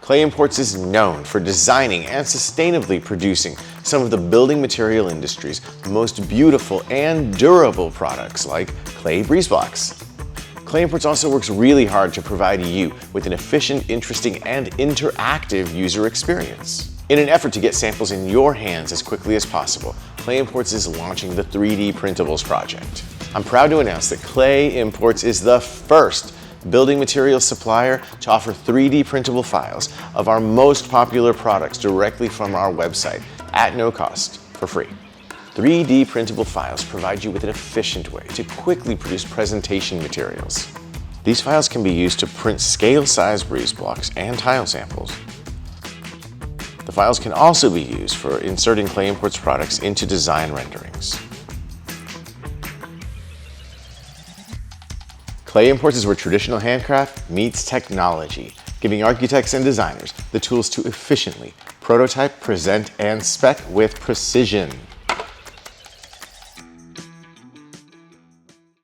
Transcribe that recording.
Clay Imports is known for designing and sustainably producing some of the building material industry's most beautiful and durable products like clay breeze blocks. Clay Imports also works really hard to provide you with an efficient, interesting, and interactive user experience. In an effort to get samples in your hands as quickly as possible, Clay Imports is launching the 3D Printables project. I'm proud to announce that Clay Imports is the first building materials supplier to offer 3D printable files of our most popular products directly from our website at no cost for free. 3D printable files provide you with an efficient way to quickly produce presentation materials. These files can be used to print scale-size breeze blocks and tile samples. The files can also be used for inserting Clay Imports products into design renderings. Clay Imports is where traditional handcraft meets technology, giving architects and designers the tools to efficiently prototype, present, and spec with precision.